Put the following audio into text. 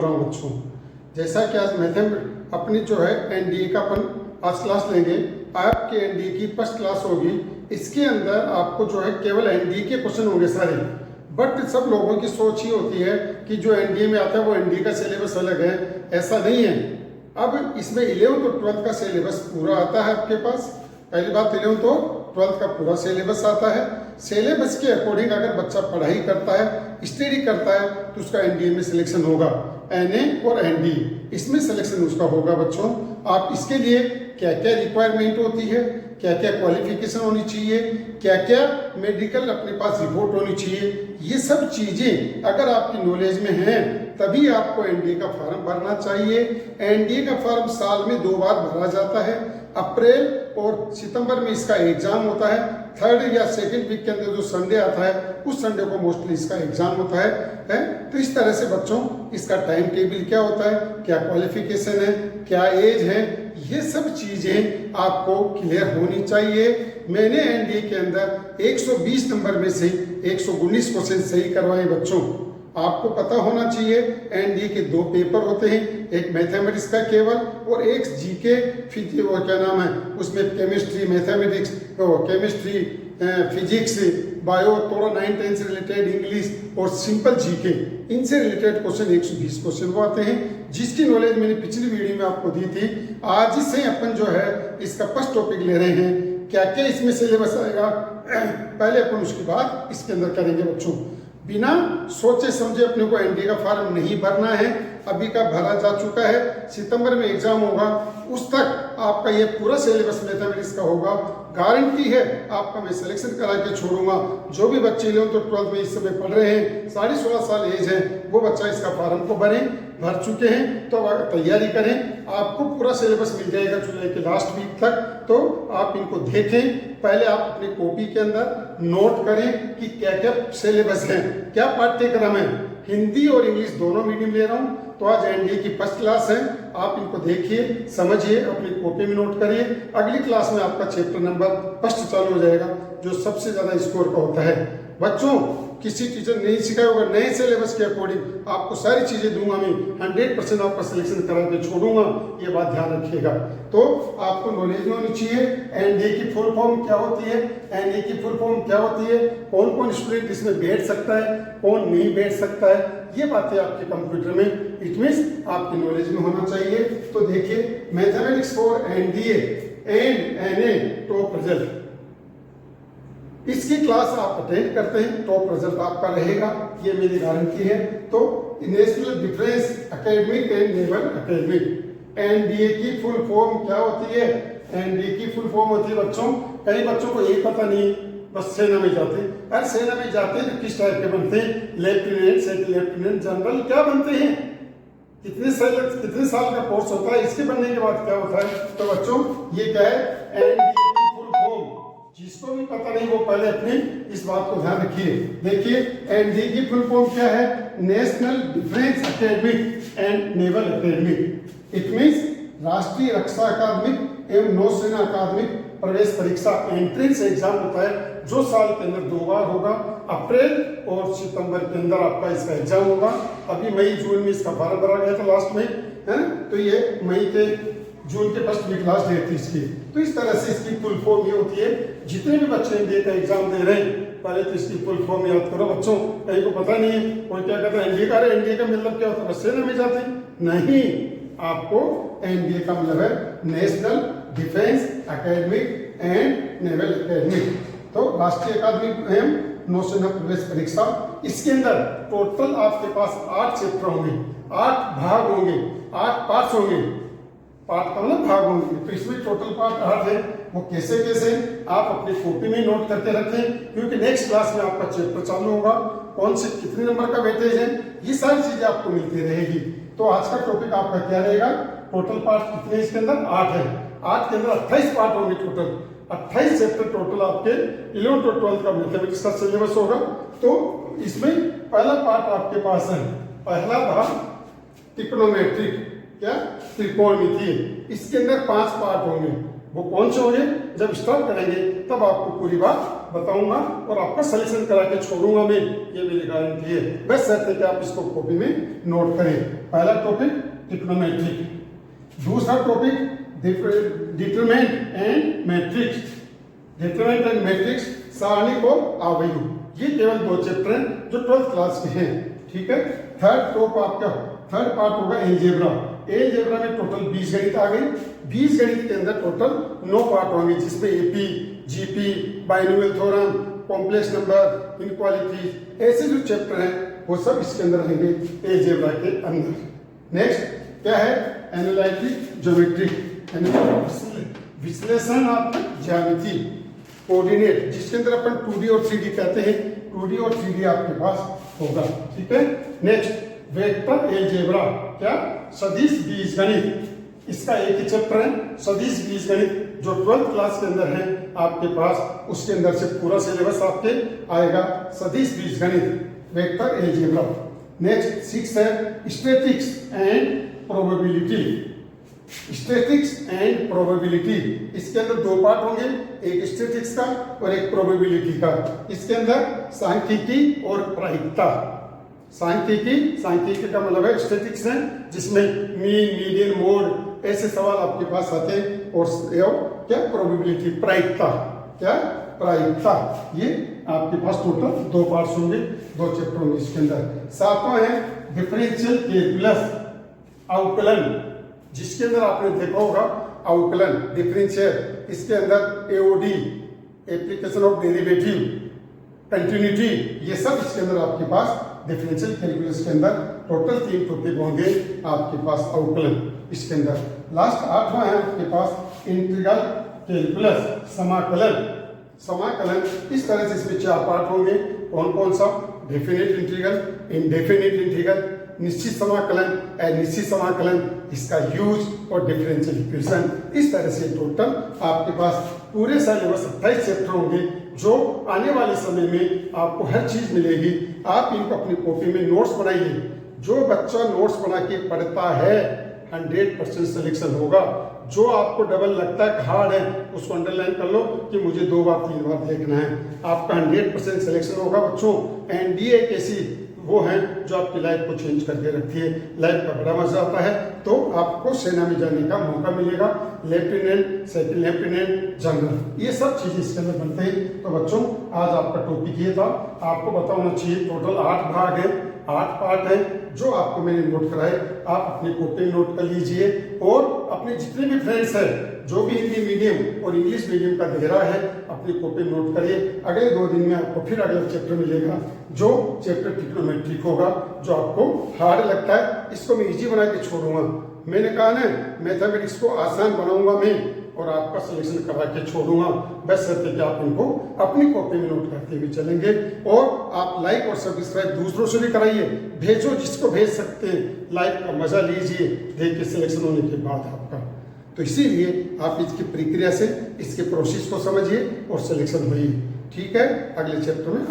बच्चों, जैसा कि आज मैथमेटिक्स अपनी जो है एनडीए का अपन आज क्लास लेंगे। आपके एनडीए की फर्स्ट क्लास होगी। इसके अंदर आपको जो है केवल एनडीए के क्वेश्चन होंगे सारे। बट सब लोगों की सोच ही होती है कि जो एनडीए में आता है वो एनडीए का सिलेबस अलग है। ऐसा नहीं है। अब इसमें 11th और 12th का सिलेबस पूरा आता है आपके पास। पहली बात 11th और 12th का पूरा सिलेबस आता है। सिलेबस के अकॉर्डिंग अगर बच्चा पढ़ाई करता है, स्टडी करता है, तो उसका एनडीए में सिलेक्शन होगा। एनए और एनडी इसमें सिलेक्शन उसका होगा। बच्चों, आप इसके लिए क्या क्या रिक्वायरमेंट होती है, क्या क्या क्वालिफिकेशन होनी चाहिए, क्या क्या मेडिकल अपने पास रिपोर्ट होनी चाहिए, ये सब चीजें अगर आपकी नॉलेज में हैं तभी आपको एनडीए का फॉर्म भरना चाहिए। एनडीए का फॉर्म साल में 2 बार भरा जाता है। अप्रैल और सितंबर में इसका एग्जाम होता है। 3rd या 2nd वीक के अंदर जो संडे आता है उस संडे को मोस्टली इसका एग्जाम होता है। तो इस तरह से बच्चों इसका टाइम टेबल क्या होता है, क्या क्वालिफिकेशन है, क्या एज है, ये सब चीजें आपको क्लियर होनी चाहिए। मैंने एनडीए के अंदर 120 नंबर में से 119 क्वेश्चन सही करवाए। बच्चों, आपको पता होना चाहिए एनडीए के 2 पेपर होते हैं, एक मैथमेटिक्स का केवल और एक जीके फिजिक्स, वो क्या नाम है उसमें chemistry, mathematics, chemistry, physics, bio, थोड़ा 9-10 से रिलेटेड, इंग्लिश और सिंपल जीके, इनसे रिलेटेड क्वेश्चन 120 क्वेश्चन वो आते हैं, जिसकी नॉलेज मैंने पिछली वीडियो में आपको दी थी। आज से अपन जो है इसका फर्स्ट टॉपिक ले रहे हैं, क्या क्या इसमें सिलेबस आएगा पहले अपन उसके बाद इसके अंदर करेंगे। बच्चों, बिना सोचे समझे अपने को एनडीए का फॉर्म नहीं भरना है। अभी का भरा जा चुका है, सितंबर में एग्जाम होगा, उस तक आपका ये पूरा सिलेबस मैथमेटिक्स का होगा। गारंटी है आपका मैं सिलेक्शन करा के छोड़ूंगा। जो भी बच्चे 11th और 12th में इस समय पढ़ रहे हैं, 16.5 साल एज है, वो बच्चा इसका फॉर्म को भर चुके हैं, तो तैयारी करें। आपको पूरा सिलेबस मिल जाएगा जुलाई के लास्ट वीक तक, तो आप इनको देखें। पहले आप अपनी कॉपी के अंदर नोट करें कि क्या क्या सिलेबस है, क्या पाठ्यक्रम है। हिंदी और इंग्लिश दोनों मीडियम ले रहा हूं, तो आज एनडीए की फर्स्ट क्लास है। आप इनको देखिए, समझिए, अपनी कॉपी में नोट करिए। अगली क्लास में आपका चैप्टर नंबर फर्स्ट चालू हो जाएगा, जो सबसे ज्यादा स्कोर का होता है। बच्चों, किसी टीचर नहीं सिखाया होगा, नए सिलेबस के अकॉर्डिंग आपको सारी चीजें दूंगा मैं। 100% आपका सिलेक्शन करा के छोड़ूंगा, ये बात ध्यान रखिएगा। तो आपको नॉलेज में होनी चाहिए एनडीए की फुल फॉर्म क्या होती है, एनडीए की फुल फॉर्म क्या होती है, कौन कौन स्टूडेंट इसमें बैठ सकता है, कौन नहीं बैठ सकता है, ये बातें आपके कंप्यूटर में इट मींस आपकी नॉलेज में होना चाहिए। तो देखिए, mathematics for NDA and NA top result, इसकी क्लास आप अटेंड करते हैं, टॉप रिजल्ट आपका रहेगा, ये मेरी गारंटी है। तो national defence academic and naval academic, NDA की फुल फॉर्म क्या होती है? एनडीए की फुल फॉर्म होती है बच्चों, कई बच्चों को ये पता नहीं, बस सेना में जाते हैं। अरे सेना में जाते हैं तो किस टाइप के बनते हैं? लेफ्टिनेंट, सेकंड लेफ्टिनेंट, जनरल, क्या बनते हैं? कितने साल का कोर्स होता है? इसके बनने के बाद क्या होता है? तो बच्चों, ये क्या है? एनडीए की फुल फॉर्म, जिसको भी पता नहीं वो पहले अपनी इस बात को ध्यान रखिए। देखिए, एनडीए की फुल फॉर्म क्या है? National defence academic and naval academic. It means राष्ट्रीय रक्षा अकादमिक एवं नौसेना अकादमिक प्रवेश परीक्षा, एंट्रेंस एग्जाम होता है, जो साल के अंदर 2 बार होगा। अप्रैल और सितंबर के अंदर आपका इसका एग्जाम होगा। अभी मई जून में इसका फॉर्म भरा गया था लास्ट में, है, तो ये मई के जून के फर्स्ट वीक लास्ट डेट थी इसकी। तो इस तरह से इसकी फुल फॉर्म ये होती है। जितने भी बच्चे एनडीए का एग्जाम दे रहे हैं, पहले तो इसकी फुल फॉर्म याद करो बच्चों। कहीं को पता नहीं है, कोई क्या कहता है एनडीए का, एनडीए का मतलब क्या होता है? सेना में जाते हैं? नहीं, आपको एनडीए का मतलब है national defence academic and naval academic. तो राष्ट्रीय अकादमिक एवं नौसेना प्रवेश परीक्षा, इसके अंदर टोटल आपके पास 8 चैप्टर होंगे, 8 भाग होंगे, 8 पार्ट्स होंगे। पार्ट का मतलब भाग होंगे, तो इसमें टोटल पार्ट 8 है। वो कैसे कैसे आप अपनी कॉपी में नोट करके रखें, क्योंकि नेक्स्ट क्लास में आपका चैप्टर चालू होगा, कौन से कितने नंबर का वेटेज है, ये सारी चीजें आपको मिलती रहेगी। तो आज का टॉपिक आपका क्या रहेगा? टोटल पार्ट कितने इसके अंदर? 8 है। 8 के अंदर 28 पार्ट होंगे टोटल, 28 चैप्टर टोटल आपके 11th और 12th का मैथमेटिक्स का सिलेबस होगा। तो इसमें पहला पार्ट आपके पास है, पहला भाग ट्रिग्नोमेट्रिक, क्या? त्रिकोणमितीय। इसके अंदर 5 पार्ट होंगे। वो कौन से होंगे? जब स्टार्ट करेंगे तब आपको पूरी बात बताऊंगा और आपका सलेक्शन करा के छोड़ूंगा मैं, ये मेरी गारंटी है। बस शर्त है कि आप इसको कॉपी में नोट करें। पहला टॉपिक ट्रिग्नोमेट्री, दूसरा topic determinant and matrix, determinant and matrix, सारणिक और अवयव। ये केवल 2 चैप्टर हैं जो 12th क्लास के हैं, ठीक है। थर्ड पार्ट होगा एलजेब्रा। एलजेब्रा में टोटल 20 गणित आ गई। 20 गणित के अंदर टोटल 9 पार्ट होंगे, जिसमें AP, GP, binomial theorem, complex number, inequality, ऐसे जो चैप्टर हैं वो सब इसके अंदर रहेंगे एलजेब्रा के अंदर। नेक्स्ट क्या है, एनालिटिक ज्योमेट्री, विश्लेषणात्मक ज्यामिति, कोऑर्डिनेट, जिसके अंदर अपन 2D और 3D कहते हैं, 2D और 3D आपके पास होगा, ठीक है। नेक्स्ट वेक्टर एलजेब्रा, क्या, सदिश बीजगणित, इसका एक ही चैप्टर है सदिश बीजगणित, जो 12th क्लास के अंदर है आपके पास, उसके अंदर से पूरा सिलेबस आपके आएगा सदिश बीजगणित, वेक्टर एलजेब्रा। नेक्स्ट 6 है statistics and probability, statistics and probability, इसके अंदर 2 पार्ट होंगे, एक स्टैटिस्टिक्स का और एक प्रोबेबिलिटी का। इसके अंदर सांख्यिकी और प्रायिकता, सांख्यिकी का मतलब है स्टैटिस्टिक्स है, जिसमें मीन, मीडियन, मोड ऐसे सवाल आपके पास आते हैं, और क्या प्रोबेबिलिटी, प्रायिकता, क्या प्रायिकता, ये आपके पास टोटल 2 पार्ट्स होंगे, 2 चैप्टर होंगे इसके अंदर। 7वां है डिफरेंशियल कैलकुलस, अवकलन, जिसके अंदर आपने देखा होगा अवकलन, डिफरेंशियल, इसके अंदर AOD, application of derivative, continuity, ये सब इसके अंदर आपके पास डिफरेंशियल कैलकुलस के अंदर टोटल 3 टॉपिक होंगे आपके पास अवकलन इसके अंदर। लास्ट 8वां है आपके पास इंटीग्रल कैलकुलस, समाकलन, इस तरह से इसमें 4 पार्ट होंगे। कौन कौन सा, डेफिनेट इंटीग्रल, इनडेफिनेट इंटीग्रल, निश्चित समाकलन, अनिश्चित समाकलन, इसका यूज और डिफरेंशियल इक्वेशन। इस तरह से टोटल आपके पास पूरे सिलेबस 28 चैप्टर होंगे, जो आने वाले समय में आपको हर चीज मिलेगी। आप इनको अपनी कॉपी में नोट्स बनाइए। जो बच्चा नोट्स बना के पढ़ता है 100% सिलेक्शन होगा। जो आपको डबल लगता है हार्ड है, उसको अंडरलाइन कर लो कि मुझे 2 बार 3 बार देखना है, आपका 100% सिलेक्शन होगा बच्चों। एनडीए एक ऐसी वो है जो आपकी लाइफ को चेंज करके रखती है, लाइफ का बड़ा मजा आता है। तो आपको सेना में जाने का मौका मिलेगा, लेफ्टिनेंट, सेकंड लेफ्टिनेंट, जनरल, ये सब चीजें इसके अंदर बनते हैं। तो बच्चों आज आपका टॉपिक ये था, आपको पता होना चाहिए टोटल 8 भाग है, 8 पार्ट है जो आपको मैंने नोट कराए। आप अपनी कॉपी में नोट कर लीजिए, और अपने जितने भी फ्रेंड्स हैं जो भी हिंदी मीडियम और इंग्लिश मीडियम का दे रहा है, अपनी कॉपी में नोट करिए। अगले 2 दिन में आपको फिर अगला चैप्टर मिलेगा, जो चैप्टर ट्रिग्नोमेट्रिक होगा, जो आपको हार्ड लगता है, इसको मैं इजी बना के छोड़ूंगा। मैंने कहा ना, मैथमेटिक्स को आसान बनाऊंगा मैं, और आपका सिलेक्शन करा के छोड़ूंगा। बस शर्त है कि आप इनको अपनी कॉपी में नोट करते हुए चलेंगे, और आप लाइक और सब्सक्राइब दूसरों से भी कराइए, भेजो जिसको भेज सकते हैं, लाइक का मजा लीजिए देख के सिलेक्शन होने के बाद आपका। तो इसीलिए आप इसकी प्रक्रिया से, इसके प्रोसेस को समझिए और सिलेक्शन होइए, ठीक है। अगले चैप्टर में